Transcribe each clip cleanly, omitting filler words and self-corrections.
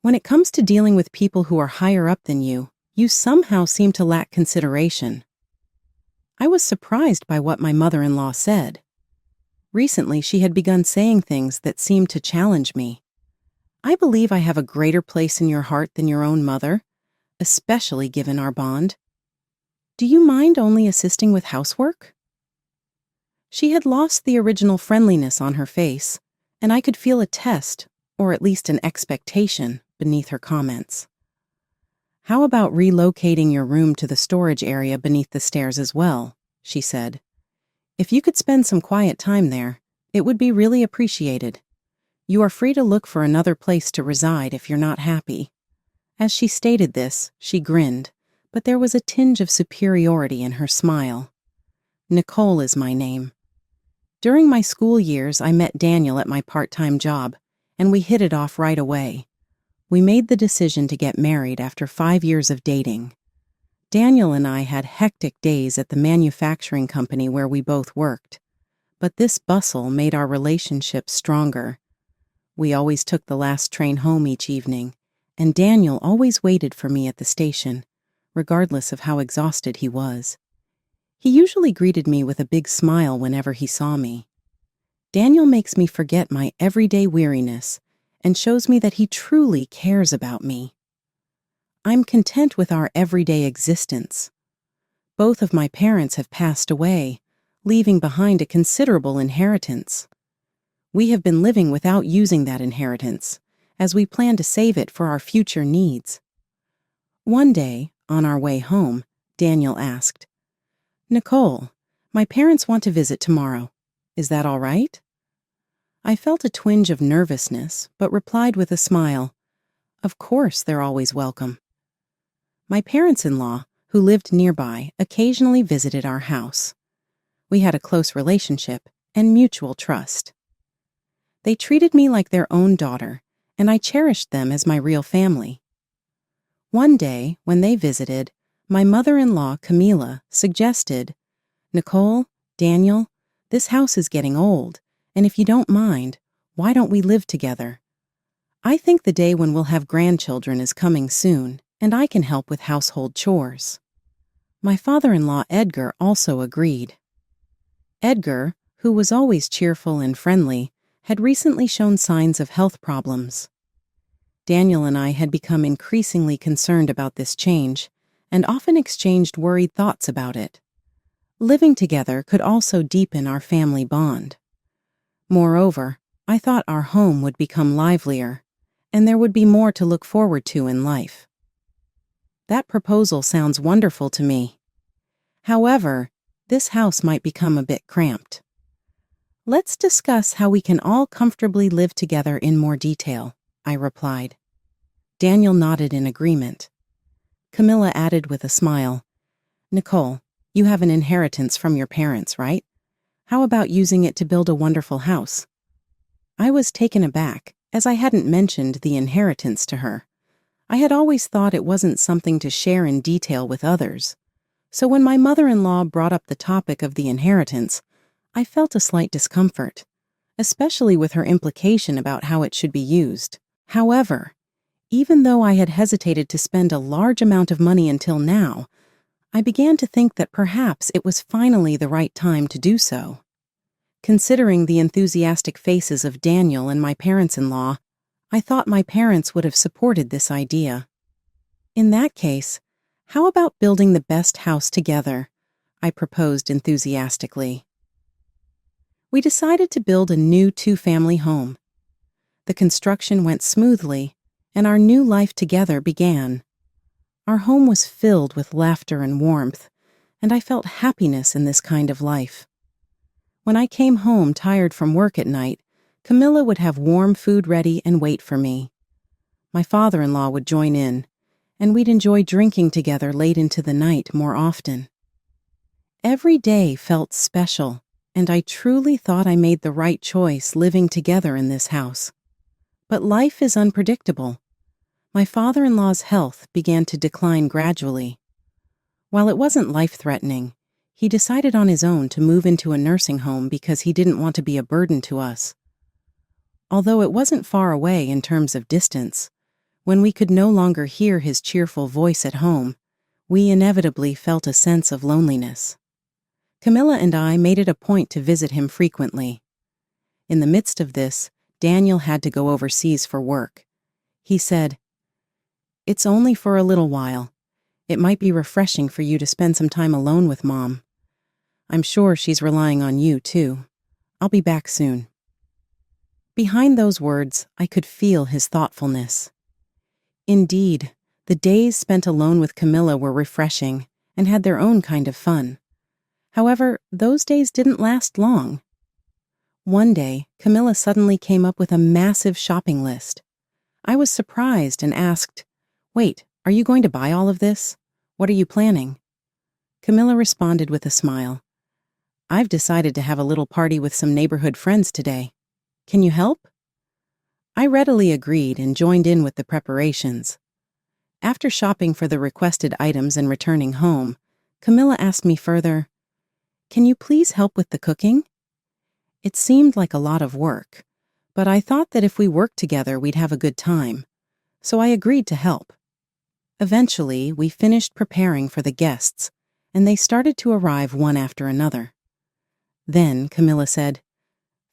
When it comes to dealing with people who are higher up than you somehow seem to lack consideration. I was surprised by what my mother-in-law said. Recently, she had begun saying things that seemed to challenge me. I believe I have a greater place in your heart than your own mother, especially given our bond. Do you mind only assisting with housework? She had lost the original friendliness on her face, and I could feel a test, or at least an expectation, beneath her comments. How about relocating your room to the storage area beneath the stairs as well, she said. If you could spend some quiet time there, it would be really appreciated. You are free to look for another place to reside if you're not happy. As she stated this, she grinned, but there was a tinge of superiority in her smile. Nicole is my name. During my school years, I met Daniel at my part-time job, and we hit it off right away. We made the decision to get married after 5 years of dating. Daniel and I had hectic days at the manufacturing company where we both worked, but this bustle made our relationship stronger. We always took the last train home each evening, and Daniel always waited for me at the station, regardless of how exhausted he was. He usually greeted me with a big smile whenever he saw me. Daniel makes me forget my everyday weariness and shows me that he truly cares about me. I'm content with our everyday existence. Both of my parents have passed away, leaving behind a considerable inheritance. We have been living without using that inheritance, as we plan to save it for our future needs. One day, on our way home, Daniel asked, "Nicole, my parents want to visit tomorrow. Is that all right?" I felt a twinge of nervousness, but replied with a smile, "Of course, they're always welcome." My parents-in-law, who lived nearby, occasionally visited our house. We had a close relationship and mutual trust. They treated me like their own daughter, and I cherished them as my real family. One day, when they visited, my mother-in-law, Camila, suggested, "Nicole, Daniel, this house is getting old, and if you don't mind, why don't we live together? I think the day when we'll have grandchildren is coming soon, and I can help with household chores." My father-in-law, Edgar, also agreed. Edgar, who was always cheerful and friendly, had recently shown signs of health problems. Daniel and I had become increasingly concerned about this change, and often exchanged worried thoughts about it. Living together could also deepen our family bond. Moreover, I thought our home would become livelier, and there would be more to look forward to in life. That proposal sounds wonderful to me. However, this house might become a bit cramped. Let's discuss how we can all comfortably live together in more detail, I replied. Daniel nodded in agreement. Camila added with a smile, "Nicole, you have an inheritance from your parents, right? How about using it to build a wonderful house?" I was taken aback, as I hadn't mentioned the inheritance to her. I had always thought it wasn't something to share in detail with others. So when my mother-in-law brought up the topic of the inheritance, I felt a slight discomfort, especially with her implication about how it should be used. However, even though I had hesitated to spend a large amount of money until now, I began to think that perhaps it was finally the right time to do so. Considering the enthusiastic faces of Daniel and my parents-in-law, I thought my parents would have supported this idea. In that case, how about building the best house together? I proposed enthusiastically. We decided to build a new 2-family home. The construction went smoothly, and our new life together began. Our home was filled with laughter and warmth, and I felt happiness in this kind of life. When I came home tired from work at night, Camila would have warm food ready and wait for me. My father-in-law would join in, and we'd enjoy drinking together late into the night more often. Every day felt special, and I truly thought I made the right choice living together in this house. But life is unpredictable. My father-in-law's health began to decline gradually. While it wasn't life-threatening, he decided on his own to move into a nursing home because he didn't want to be a burden to us. Although it wasn't far away in terms of distance, When we could no longer hear his cheerful voice at home, we inevitably felt a sense of loneliness. Camila and I made it a point to visit him frequently. In the midst of this, Daniel had to go overseas for work. He said, "It's only for a little while. It might be refreshing for you to spend some time alone with Mom. I'm sure she's relying on you, too. I'll be back soon." Behind those words, I could feel his thoughtfulness. Indeed, the days spent alone with Camila were refreshing and had their own kind of fun. However, those days didn't last long. One day, Camila suddenly came up with a massive shopping list. I was surprised and asked, "Wait, are you going to buy all of this? What are you planning?" Camila responded with a smile. "I've decided to have a little party with some neighborhood friends today. Can you help?" I readily agreed and joined in with the preparations. After shopping for the requested items and returning home, Camila asked me further, "Can you please help with the cooking?" It seemed like a lot of work, but I thought that if we worked together we'd have a good time, so I agreed to help. Eventually, we finished preparing for the guests, and they started to arrive one after another. Then Camila said,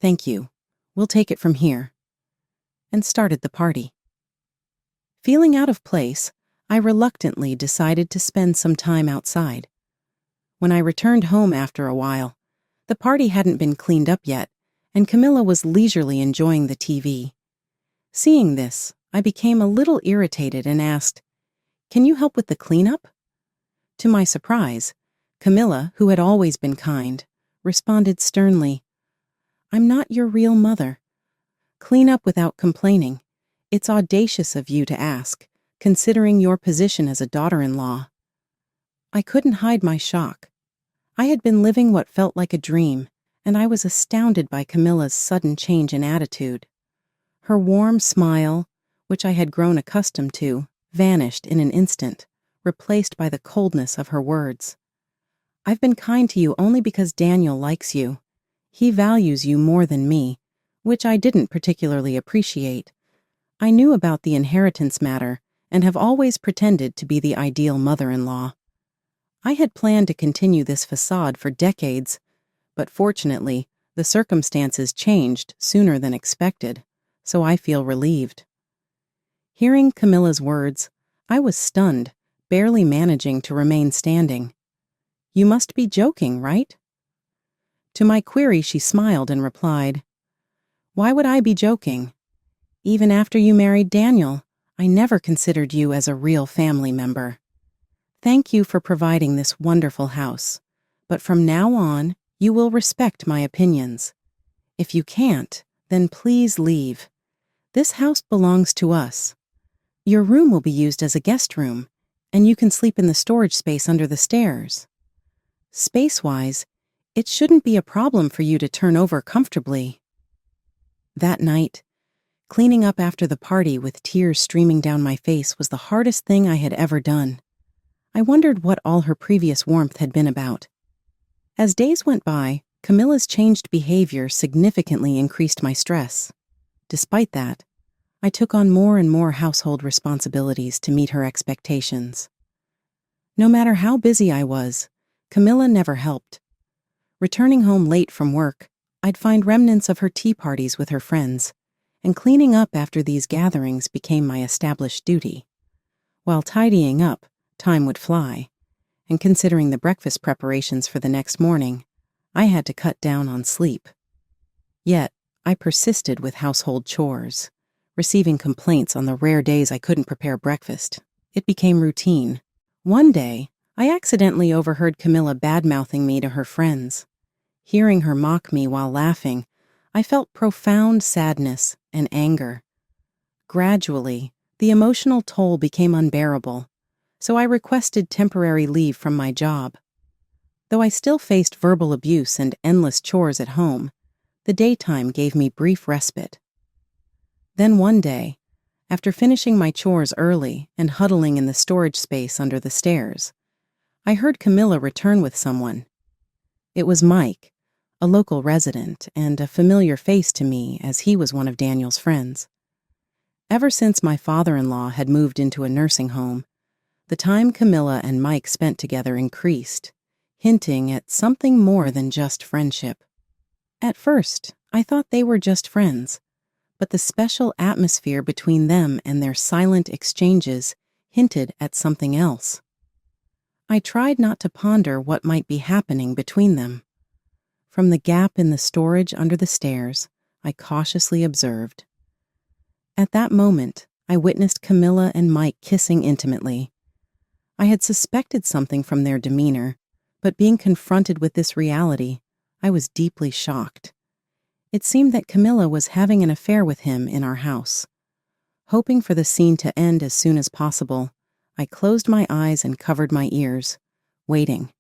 "Thank you. We'll take it from here," and started the party. Feeling out of place, I reluctantly decided to spend some time outside. When I returned home after a while, the party hadn't been cleaned up yet, and Camila was leisurely enjoying the TV. Seeing this, I became a little irritated and asked, "Can you help with the cleanup?" To my surprise, Camila, who had always been kind, responded sternly, "I'm not your real mother. Clean up without complaining. It's audacious of you to ask, considering your position as a daughter-in-law." I couldn't hide my shock. I had been living what felt like a dream, and I was astounded by Camila's sudden change in attitude. Her warm smile, which I had grown accustomed to, vanished in an instant, replaced by the coldness of her words. "I've been kind to you only because Daniel likes you. He values you more than me, which I didn't particularly appreciate. I knew about the inheritance matter and have always pretended to be the ideal mother-in-law. I had planned to continue this facade for decades, but fortunately, the circumstances changed sooner than expected, so I feel relieved." Hearing Camila's words, I was stunned, barely managing to remain standing. "You must be joking, right?" To my query, she smiled and replied, "Why would I be joking? Even after you married Daniel, I never considered you as a real family member. Thank you for providing this wonderful house, but from now on, you will respect my opinions. If you can't, then please leave. This house belongs to us. Your room will be used as a guest room, and you can sleep in the storage space under the stairs. Space-wise, it shouldn't be a problem for you to turn over comfortably." That night, cleaning up after the party with tears streaming down my face was the hardest thing I had ever done. I wondered what all her previous warmth had been about. As days went by, Camila's changed behavior significantly increased my stress. Despite that, I took on more and more household responsibilities to meet her expectations. No matter how busy I was, Camila never helped. Returning home late from work, I'd find remnants of her tea parties with her friends, and cleaning up after these gatherings became my established duty. While tidying up, time would fly, and considering the breakfast preparations for the next morning, I had to cut down on sleep. Yet, I persisted with household chores, receiving complaints on the rare days I couldn't prepare breakfast. It became routine. One day, I accidentally overheard Camila bad-mouthing me to her friends. Hearing her mock me while laughing, I felt profound sadness and anger. Gradually, the emotional toll became unbearable, so I requested temporary leave from my job. Though I still faced verbal abuse and endless chores at home, the daytime gave me brief respite. Then one day, after finishing my chores early and huddling in the storage space under the stairs, I heard Camila return with someone. It was Mike, a local resident and a familiar face to me as he was one of Daniel's friends. Ever since my father-in-law had moved into a nursing home, the time Camila and Mike spent together increased, hinting at something more than just friendship. At first, I thought they were just friends, but the special atmosphere between them and their silent exchanges hinted at something else. I tried not to ponder what might be happening between them. From the gap in the storage under the stairs, I cautiously observed. At that moment, I witnessed Camila and Mike kissing intimately. I had suspected something from their demeanor, but being confronted with this reality, I was deeply shocked. It seemed that Camila was having an affair with him in our house. Hoping for the scene to end as soon as possible, I closed my eyes and covered my ears, waiting.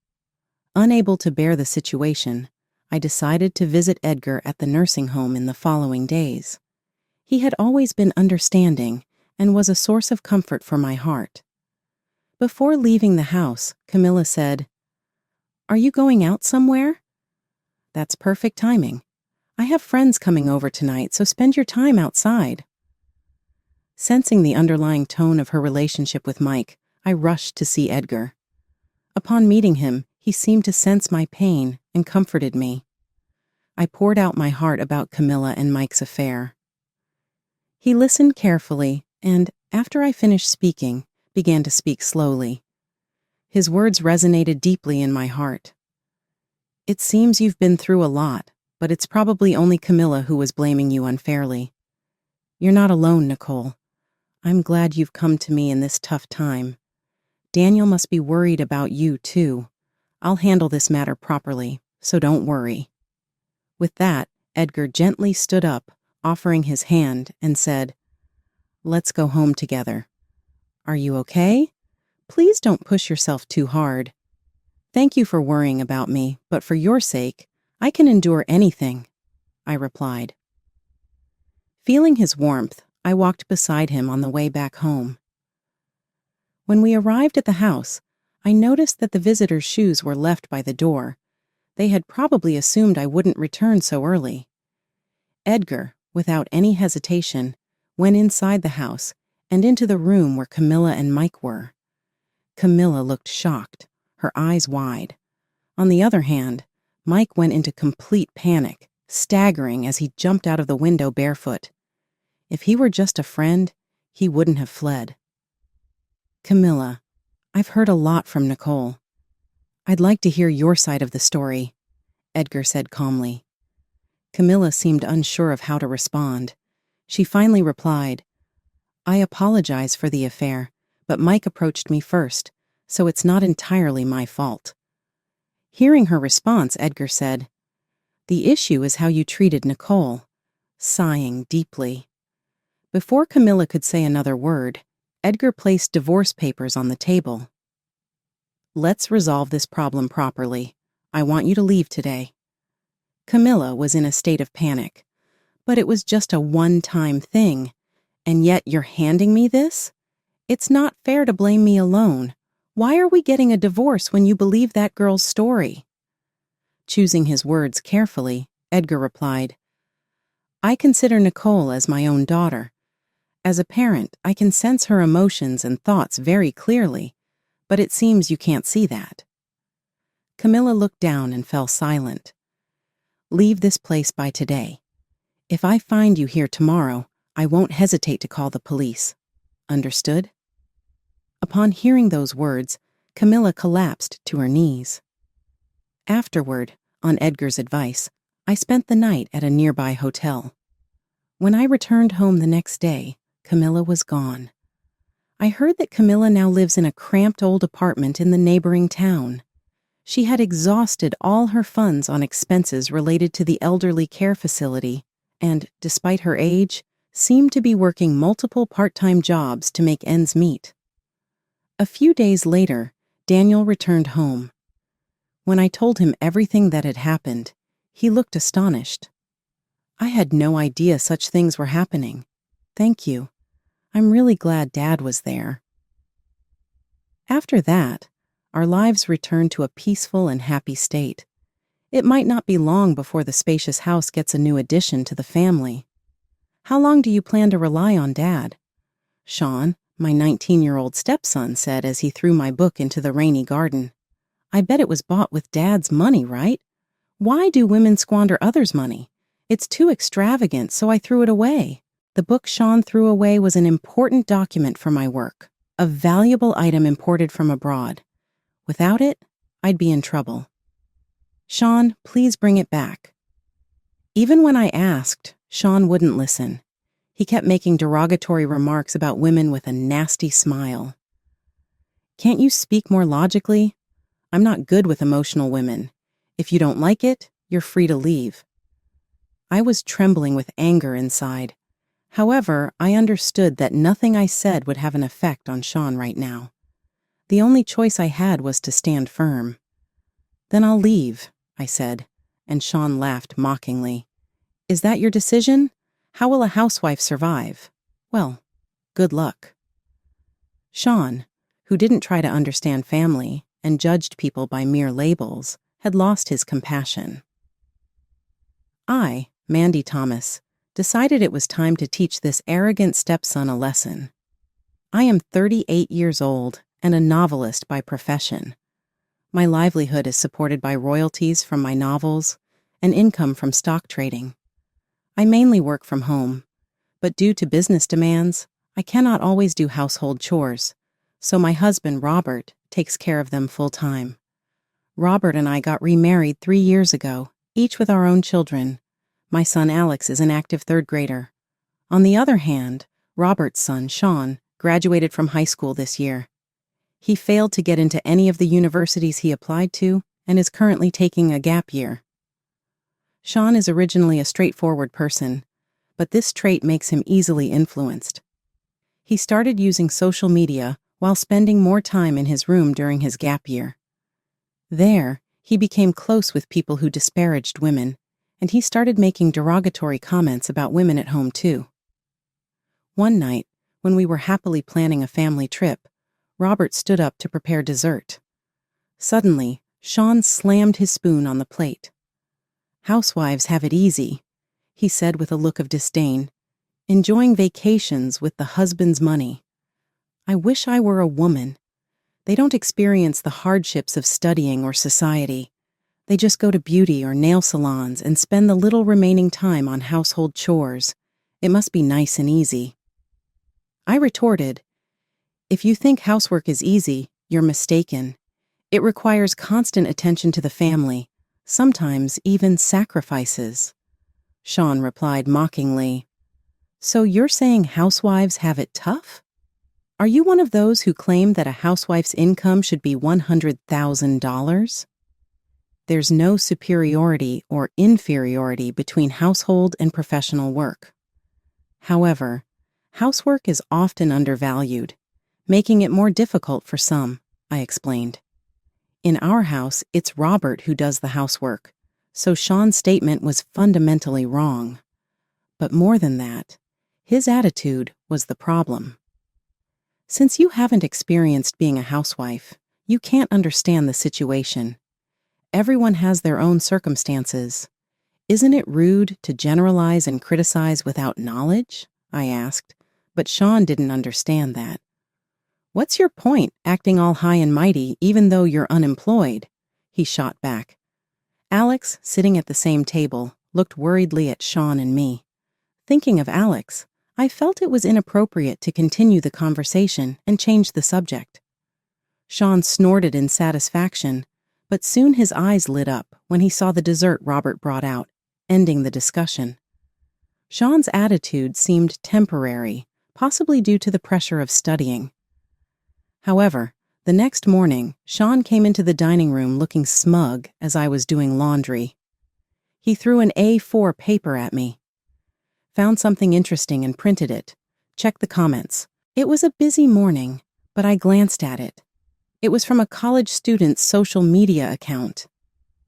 Unable to bear the situation, I decided to visit Edgar at the nursing home in the following days. He had always been understanding and was a source of comfort for my heart. Before leaving the house, Camila said, "Are you going out somewhere?" "That's perfect timing. I have friends coming over tonight, so spend your time outside." Sensing the underlying tone of her relationship with Mike, I rushed to see Edgar. Upon meeting him, he seemed to sense my pain and comforted me. I poured out my heart about Camila and Mike's affair. He listened carefully and, after I finished speaking, began to speak slowly. His words resonated deeply in my heart. "It seems you've been through a lot, but it's probably only Camila who was blaming you unfairly. You're not alone, Nicole. I'm glad you've come to me in this tough time. Daniel must be worried about you, too. I'll handle this matter properly, so don't worry." With that, Edgar gently stood up, offering his hand, and said, "Let's go home together. Are you okay? Please don't push yourself too hard. Thank you for worrying about me, but for your sake, I can endure anything," I replied. Feeling his warmth, I walked beside him on the way back home. When we arrived at the house, I noticed that the visitors' shoes were left by the door. They had probably assumed I wouldn't return so early. Edgar, without any hesitation, went inside the house and into the room where Camila and Mike were. Camila looked shocked, her eyes wide. On the other hand, Mike went into complete panic, staggering as he jumped out of the window barefoot. If he were just a friend, he wouldn't have fled. "Camila, I've heard a lot from Nicole. I'd like to hear your side of the story," Edgar said calmly. Camila seemed unsure of how to respond. She finally replied, "I apologize for the affair, but Mike approached me first, so it's not entirely my fault." Hearing her response, Edgar said, "The issue is how you treated Nicole," sighing deeply. Before Camila could say another word, Edgar placed divorce papers on the table. "Let's resolve this problem properly. I want you to leave today." Camila was in a state of panic. "But it was just a one-time thing. And yet you're handing me this? It's not fair to blame me alone. Why are we getting a divorce when you believe that girl's story?" Choosing his words carefully, Edgar replied, "I consider Nicole as my own daughter. As a parent, I can sense her emotions and thoughts very clearly, but it seems you can't see that." Camila looked down and fell silent. "Leave this place by today. If I find you here tomorrow, I won't hesitate to call the police. Understood?" Upon hearing those words, Camila collapsed to her knees. Afterward, on Edgar's advice, I spent the night at a nearby hotel. When I returned home the next day, Camila was gone. I heard that Camila now lives in a cramped old apartment in the neighboring town. She had exhausted all her funds on expenses related to the elderly care facility and, despite her age, seemed to be working multiple part-time jobs to make ends meet. A few days later, Daniel returned home. When I told him everything that had happened, he looked astonished. "I had no idea such things were happening. Thank you. I'm really glad Dad was there." After that, our lives returned to a peaceful and happy state. It might not be long before the spacious house gets a new addition to the family. How long do you plan to rely on Dad? Shawn, my 19-year-old stepson, said as he threw my book into the rainy garden. I bet it was bought with Dad's money, right? Why do women squander others' money? It's too extravagant, so I threw it away. The book Shawn threw away was an important document for my work, a valuable item imported from abroad. Without it, I'd be in trouble. Shawn, please bring it back. Even when I asked, Shawn wouldn't listen. He kept making derogatory remarks about women with a nasty smile. Can't you speak more logically? I'm not good with emotional women. If you don't like it, you're free to leave. I was trembling with anger inside. However, I understood that nothing I said would have an effect on Shawn right now. The only choice I had was to stand firm. Then I'll leave, I said, and Shawn laughed mockingly. Is that your decision? How will a housewife survive? Well, good luck. Shawn, who didn't try to understand family and judged people by mere labels, had lost his compassion. I, Mandy Thomas, decided it was time to teach this arrogant stepson a lesson. I am 38 years old and a novelist by profession. My livelihood is supported by royalties from my novels and income from stock trading. I mainly work from home, but due to business demands, I cannot always do household chores, so my husband, Robert, takes care of them full-time. Robert and I got remarried 3 years ago, each with our own children. My son Alex is an active third grader. On the other hand, Robert's son, Shawn, graduated from high school this year. He failed to get into any of the universities he applied to and is currently taking a gap year. Shawn is originally a straightforward person, but this trait makes him easily influenced. He started using social media while spending more time in his room during his gap year. There, he became close with people who disparaged women, and he started making derogatory comments about women at home too. One night, when we were happily planning a family trip, Robert stood up to prepare dessert. Suddenly, Shawn slammed his spoon on the plate. Housewives have it easy, he said with a look of disdain, enjoying vacations with the husband's money. I wish I were a woman. They don't experience the hardships of studying or society. They just go to beauty or nail salons and spend the little remaining time on household chores. It must be nice and easy. I retorted, if you think housework is easy, you're mistaken. It requires constant attention to the family, sometimes even sacrifices. Shawn replied mockingly, so you're saying housewives have it tough? Are you one of those who claim that a housewife's income should be $100,000? There's no superiority or inferiority between household and professional work. However, housework is often undervalued, making it more difficult for some, I explained. In our house, it's Robert who does the housework, so Shawn's statement was fundamentally wrong. But more than that, his attitude was the problem. Since you haven't experienced being a housewife, you can't understand the situation. Everyone has their own circumstances. Isn't it rude to generalize and criticize without knowledge? I asked, but Shawn didn't understand that. What's your point, acting all high and mighty even though you're unemployed? He shot back. Alex, sitting at the same table, looked worriedly at Shawn and me. Thinking of Alex, I felt it was inappropriate to continue the conversation and change the subject. Shawn snorted in satisfaction, but soon his eyes lit up when he saw the dessert Robert brought out, ending the discussion. Shawn's attitude seemed temporary, possibly due to the pressure of studying. However, the next morning, Shawn came into the dining room looking smug as I was doing laundry. He threw an A4 paper at me. Found something interesting and printed it. Checked the comments. It was a busy morning, but I glanced at it. It was from a college student's social media account.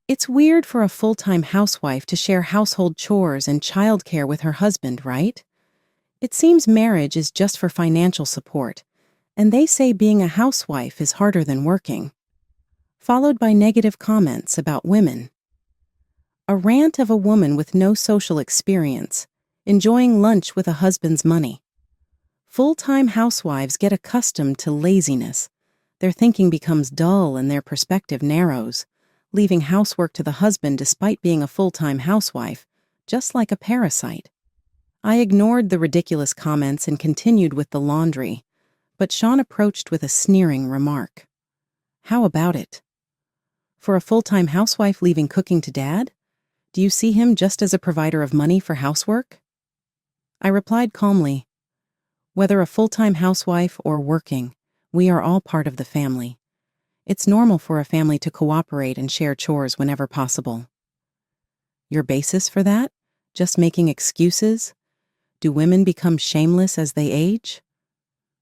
It's weird for a full-time housewife to share household chores and childcare with her husband, right? It seems marriage is just for financial support, and they say being a housewife is harder than working. Followed by negative comments about women. A rant of a woman with no social experience, enjoying lunch with a husband's money. Full-time housewives get accustomed to laziness. Their thinking becomes dull and their perspective narrows, leaving housework to the husband despite being a full-time housewife, just like a parasite. I ignored the ridiculous comments and continued with the laundry, but Shawn approached with a sneering remark. How about it? For a full-time housewife leaving cooking to Dad? Do you see him just as a provider of money for housework? I replied calmly, whether a full-time housewife or working, we are all part of the family. It's normal for a family to cooperate and share chores whenever possible. Your basis for that? Just making excuses? Do women become shameless as they age?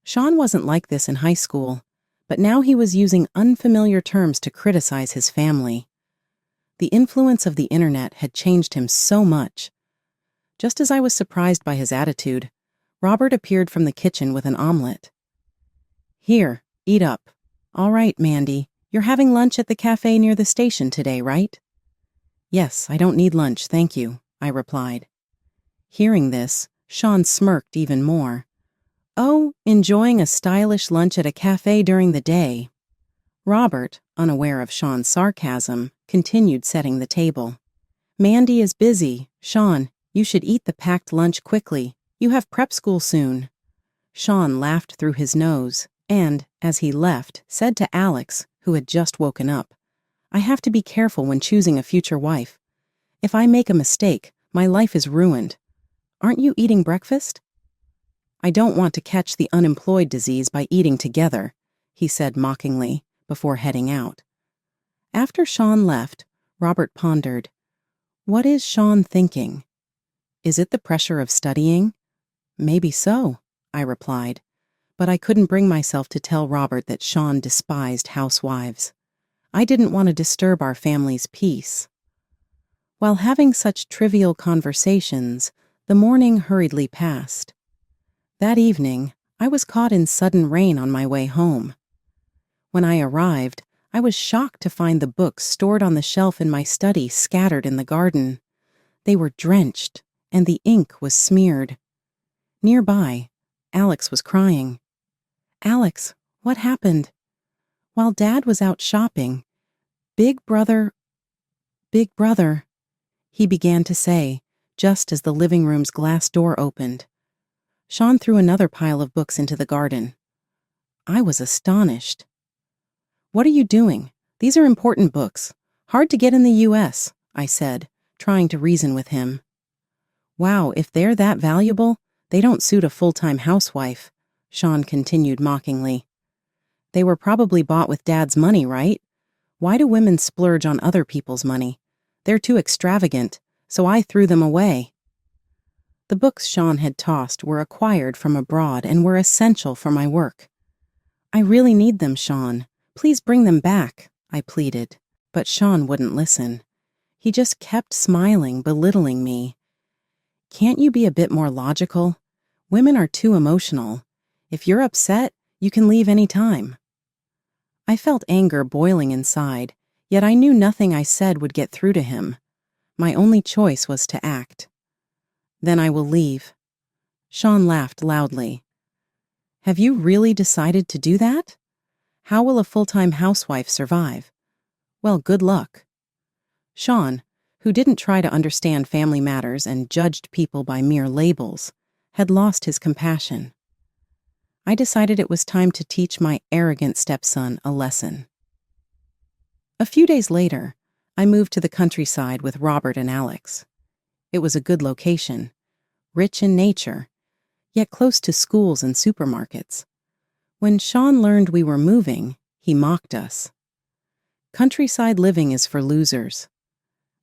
Shawn wasn't like this in high school, but now he was using unfamiliar terms to criticize his family. The influence of the internet had changed him so much. Just as I was surprised by his attitude, Robert appeared from the kitchen with an omelet. Here, eat up. All right, Mandy, you're having lunch at the cafe near the station today, right? Yes, I don't need lunch, thank you, I replied. Hearing this, Shawn smirked even more. Oh, enjoying a stylish lunch at a cafe during the day. Robert, unaware of Shawn's sarcasm, continued setting the table. Mandy is busy. Shawn, you should eat the packed lunch quickly. You have prep school soon. Shawn laughed through his nose and, as he left, said to Alex, who had just woken up, I have to be careful when choosing a future wife. If I make a mistake, my life is ruined. Aren't you eating breakfast? I don't want to catch the unemployed disease by eating together, he said mockingly, before heading out. After Shawn left, Robert pondered, what is Shawn thinking? Is it the pressure of studying? Maybe so, I replied, but I couldn't bring myself to tell Robert that Shawn despised housewives. I didn't want to disturb our family's peace. While having such trivial conversations, the morning hurriedly passed. That evening, I was caught in sudden rain on my way home. When I arrived, I was shocked to find the books stored on the shelf in my study scattered in the garden. They were drenched, and the ink was smeared. Nearby, Alex was crying. Alex, what happened? While Dad was out shopping, Big brother, he began to say, just as the living room's glass door opened. Shawn threw another pile of books into the garden. I was astonished. What are you doing? These are important books. Hard to get in the U.S., I said, trying to reason with him. Wow, if they're that valuable, they don't suit a full-time housewife, Shawn continued mockingly. They were probably bought with Dad's money, right? Why do women splurge on other people's money? They're too extravagant, so I threw them away. The books Shawn had tossed were acquired from abroad and were essential for my work. I really need them, Shawn. Please bring them back, I pleaded, but Shawn wouldn't listen. He just kept smiling, belittling me. Can't you be a bit more logical? Women are too emotional. If you're upset, you can leave any time. I felt anger boiling inside, yet I knew nothing I said would get through to him. My only choice was to act. Then I will leave. Shawn laughed loudly. Have you really decided to do that? How will a full-time housewife survive? Well, good luck. Shawn, who didn't try to understand family matters and judged people by mere labels, had lost his compassion. I decided it was time to teach my arrogant stepson a lesson. A few days later, I moved to the countryside with Robert and Alex. It was a good location, rich in nature, yet close to schools and supermarkets. When Shawn learned we were moving, he mocked us. Countryside living is for losers.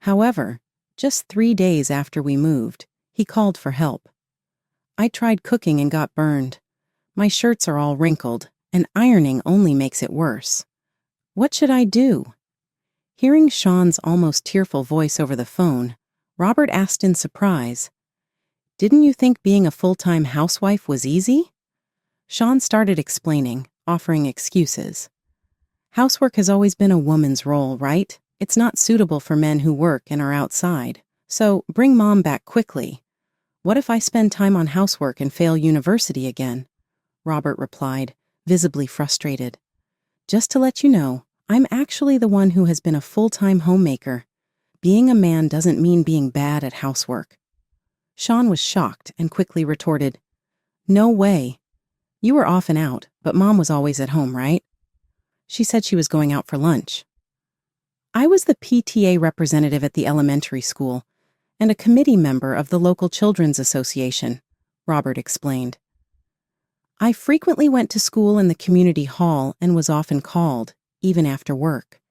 However, just 3 days after we moved, he called for help. I tried cooking and got burned. My shirts are all wrinkled, and ironing only makes it worse. What should I do? Hearing Shawn's almost tearful voice over the phone, Robert asked in surprise, Didn't you think being a full-time housewife was easy? Shawn started explaining, offering excuses. Housework has always been a woman's role, right? It's not suitable for men who work and are outside. So bring Mom back quickly. What if I spend time on housework and fail university again? Robert replied, visibly frustrated. Just to let you know, I'm actually the one who has been a full-time homemaker. Being a man doesn't mean being bad at housework. Shawn was shocked and quickly retorted, No way. You were often out, but Mom was always at home, right? She said she was going out for lunch. I was the PTA representative at the elementary school and a committee member of the local children's association, Robert explained. I frequently went to school in the community hall and was often called, even after work.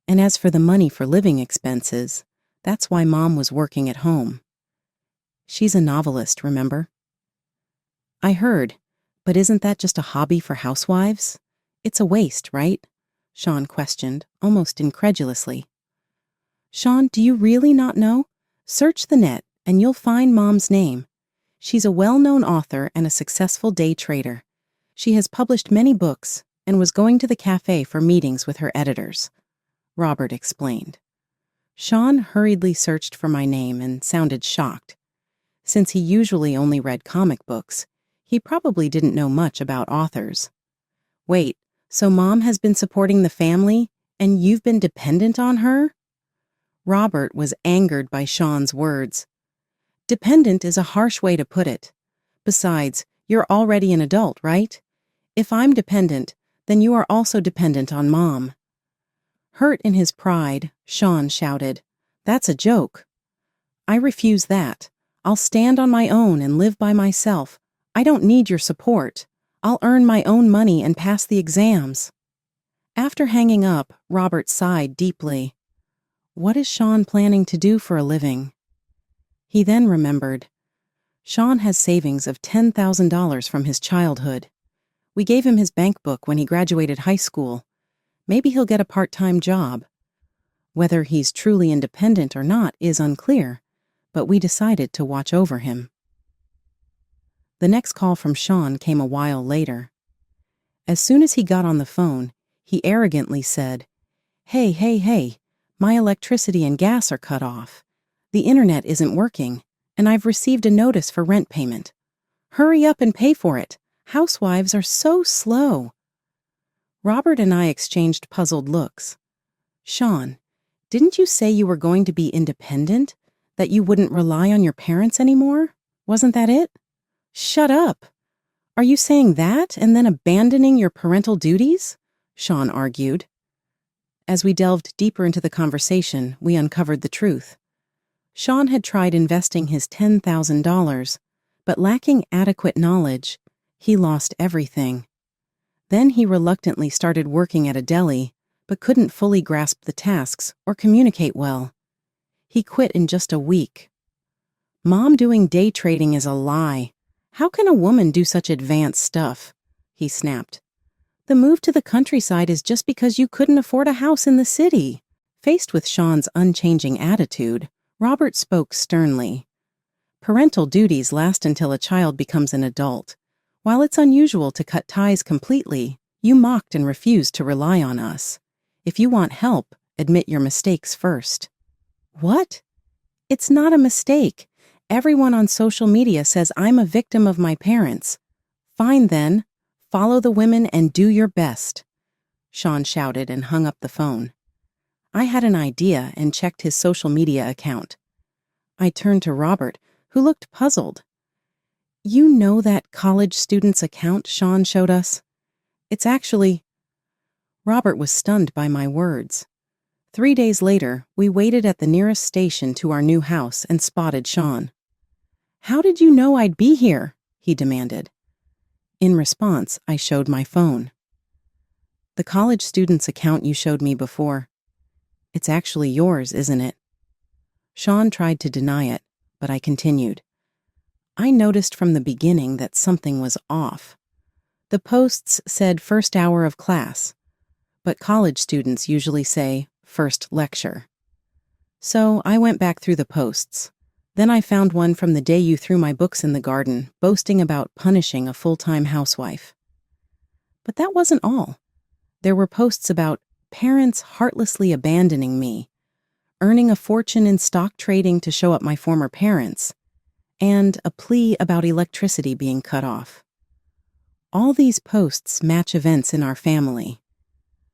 And as for the money for living expenses, that's why Mom was working at home. She's a novelist, remember? I heard, but isn't that just a hobby for housewives? It's a waste, right? Shawn questioned, almost incredulously. Shawn, do you really not know? Search the net and you'll find Mom's name. She's a well-known author and a successful day trader. She has published many books and was going to the cafe for meetings with her editors, Robert explained. Shawn hurriedly searched for my name and sounded shocked. Since he usually only read comic books, he probably didn't know much about authors. Wait, so Mom has been supporting the family and you've been dependent on her? Robert was angered by Shawn's words. Dependent is a harsh way to put it. Besides, you're already an adult, right? If I'm dependent, then you are also dependent on Mom. Hurt in his pride, Shawn shouted, That's a joke. I refuse that. I'll stand on my own and live by myself. I don't need your support. I'll earn my own money and pass the exams. After hanging up, Robert sighed deeply. What is Shawn planning to do for a living? He then remembered. Shawn has savings of $10,000 from his childhood. We gave him his bank book when he graduated high school. Maybe he'll get a part-time job. Whether he's truly independent or not is unclear, but we decided to watch over him. The next call from Shawn came a while later. As soon as he got on the phone, he arrogantly said, Hey, my electricity and gas are cut off. The internet isn't working, and I've received a notice for rent payment. Hurry up and pay for it. Housewives are so slow. Robert and I exchanged puzzled looks. Shawn, didn't you say you were going to be independent? That you wouldn't rely on your parents anymore? Wasn't that it? Shut up. Are you saying that and then abandoning your parental duties? Shawn argued. As we delved deeper into the conversation, we uncovered the truth. Shawn had tried investing his $10,000, but lacking adequate knowledge, he lost everything. Then he reluctantly started working at a deli, but couldn't fully grasp the tasks or communicate well. He quit in just a week. Mom doing day trading is a lie. How can a woman do such advanced stuff? He snapped. The move to the countryside is just because you couldn't afford a house in the city. Faced with Shawn's unchanging attitude, Robert spoke sternly. Parental duties last until a child becomes an adult. While it's unusual to cut ties completely, you mocked and refused to rely on us. If you want help, admit your mistakes first. What? It's not a mistake. Everyone on social media says I'm a victim of my parents. Fine then. Follow the women and do your best. Shawn shouted and hung up the phone. I had an idea and checked his social media account. I turned to Robert, who looked puzzled. You know that college student's account Shawn showed us? It's actually... Robert was stunned by my words. 3 days later, we waited at the nearest station to our new house and spotted Shawn. How did you know I'd be here? He demanded. In response, I showed my phone. The college student's account you showed me before. It's actually yours, isn't it? Shawn tried to deny it, but I continued. I noticed from the beginning that something was off. The posts said first hour of class, but college students usually say first lecture. So I went back through the posts. Then I found one from the day you threw my books in the garden, boasting about punishing a full-time housewife. But that wasn't all. There were posts about parents heartlessly abandoning me, earning a fortune in stock trading to show up my former parents, and a plea about electricity being cut off. All these posts match events in our family.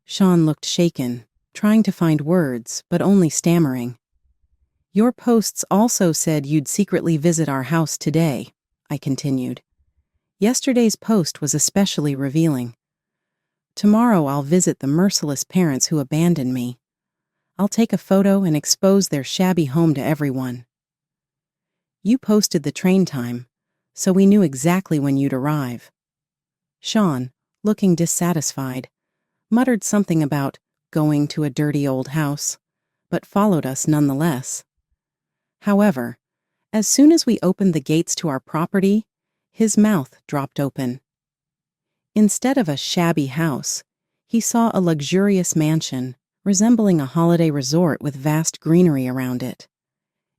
Shawn looked shaken, trying to find words, but only stammering. Your posts also said you'd secretly visit our house today, I continued. Yesterday's post was especially revealing. Tomorrow I'll visit the merciless parents who abandoned me. I'll take a photo and expose their shabby home to everyone. You posted the train time, so we knew exactly when you'd arrive. Shawn, looking dissatisfied, muttered something about going to a dirty old house, but followed us nonetheless. However, as soon as we opened the gates to our property, his mouth dropped open. Instead of a shabby house, he saw a luxurious mansion resembling a holiday resort with vast greenery around it.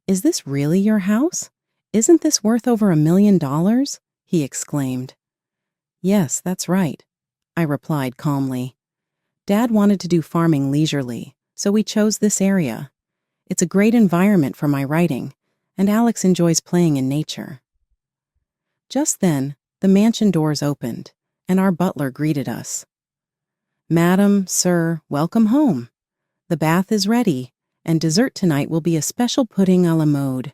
Is this really your house? Isn't this worth over $1 million? He exclaimed. Yes, that's right, I replied calmly. Dad wanted to do farming leisurely, so we chose this area. It's a great environment for my writing, and Alex enjoys playing in nature. Just then, the mansion doors opened, and our butler greeted us. Madam, sir, welcome home. The bath is ready, and dessert tonight will be a special pudding a la mode,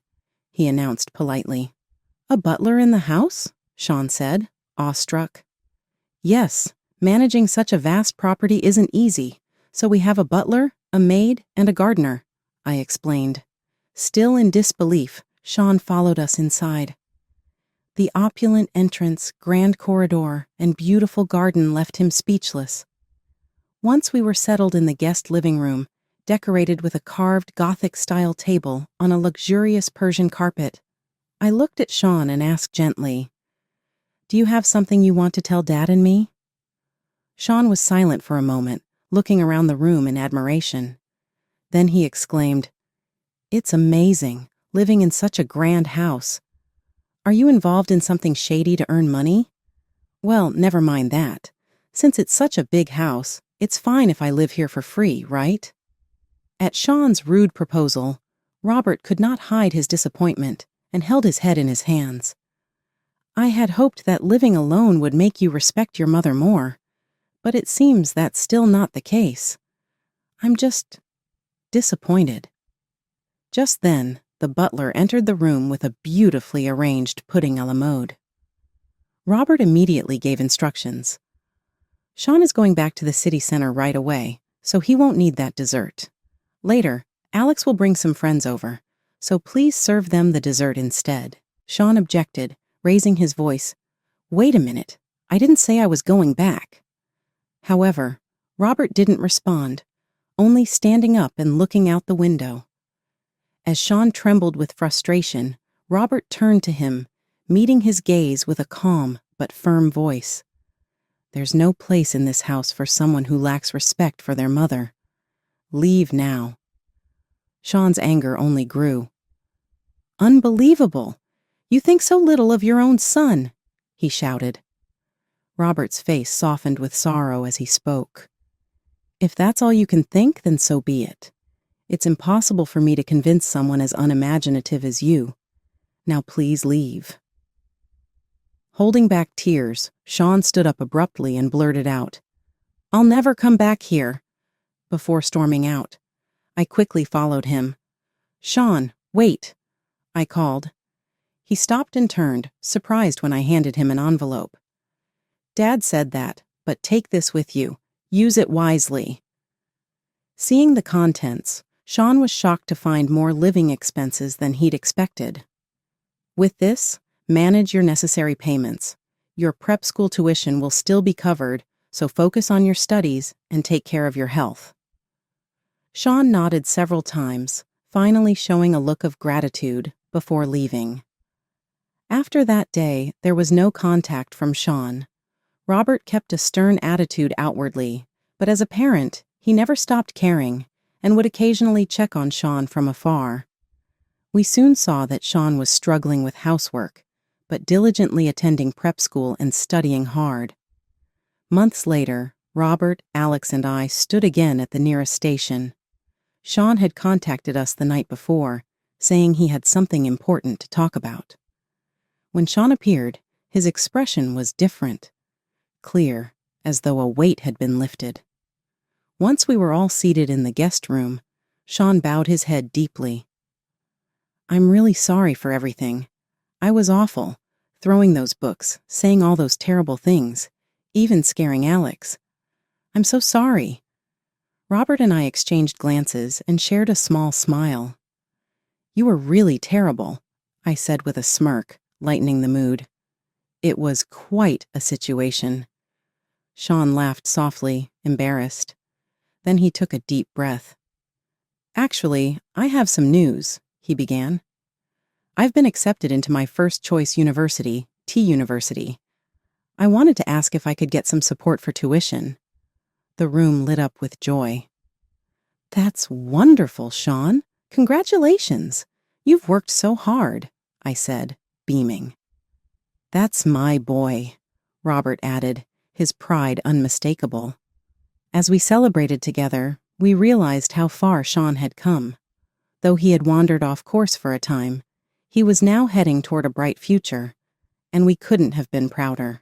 he announced politely. A butler in the house? Shawn said, awestruck. Yes, managing such a vast property isn't easy, so we have a butler, a maid, and a gardener, I explained. Still in disbelief, Shawn followed us inside. The opulent entrance, grand corridor, and beautiful garden left him speechless. Once we were settled in the guest living room, decorated with a carved Gothic-style table on a luxurious Persian carpet, I looked at Shawn and asked gently, Do you have something you want to tell Dad and me? Shawn was silent for a moment, looking around the room in admiration. Then he exclaimed, It's amazing, living in such a grand house. Are you involved in something shady to earn money? Well, never mind that. Since it's such a big house, it's fine if I live here for free, right? At Shawn's rude proposal, Robert could not hide his disappointment and held his head in his hands. I had hoped that living alone would make you respect your mother more, but it seems that's still not the case. I'm just disappointed. Just then, the butler entered the room with a beautifully arranged pudding a la mode. Robert immediately gave instructions. Shawn is going back to the city center right away, so he won't need that dessert. Later, Alex will bring some friends over, so please serve them the dessert instead. Shawn objected, raising his voice. Wait a minute, I didn't say I was going back. However, Robert didn't respond, only standing up and looking out the window. As Shawn trembled with frustration, Robert turned to him, meeting his gaze with a calm but firm voice. There's no place in this house for someone who lacks respect for their mother. Leave now. Shawn's anger only grew. Unbelievable! You think so little of your own son, he shouted. Robert's face softened with sorrow as he spoke. If that's all you can think, then so be it. It's impossible for me to convince someone as unimaginative as you. Now please leave. Holding back tears, Shawn stood up abruptly and blurted out, I'll never come back here, before storming out. I quickly followed him. Shawn, wait, I called. He stopped and turned, surprised when I handed him an envelope. Dad said that, but take this with you. Use it wisely. Seeing the contents, Shawn was shocked to find more living expenses than he'd expected. With this, manage your necessary payments. Your prep school tuition will still be covered, so focus on your studies and take care of your health. Shawn nodded several times, finally showing a look of gratitude before leaving. After that day, there was no contact from Shawn. Robert kept a stern attitude outwardly, but as a parent, he never stopped caring and would occasionally check on Shawn from afar. We soon saw that Shawn was struggling with housework, but diligently attending prep school and studying hard. Months later, Robert, Alex, and I stood again at the nearest station. Shawn had contacted us the night before, saying he had something important to talk about. When Shawn appeared, his expression was different, clear, as though a weight had been lifted. Once we were all seated in the guest room, Shawn bowed his head deeply. "I'm really sorry for everything. I was awful, throwing those books, saying all those terrible things, even scaring Alex. I'm so sorry." Robert and I exchanged glances and shared a small smile. "You were really terrible," I said with a smirk, lightening the mood. "It was quite a situation." Shawn laughed softly, embarrassed. Then he took a deep breath. "Actually, I have some news," he began. "I've been accepted into my first choice university, T University. I wanted to ask if I could get some support for tuition." The room lit up with joy. "That's wonderful, Shawn. Congratulations. You've worked so hard," I said, beaming. "That's my boy," Robert added, his pride unmistakable. As we celebrated together, we realized how far Shawn had come. Though he had wandered off course for a time, he was now heading toward a bright future, and we couldn't have been prouder.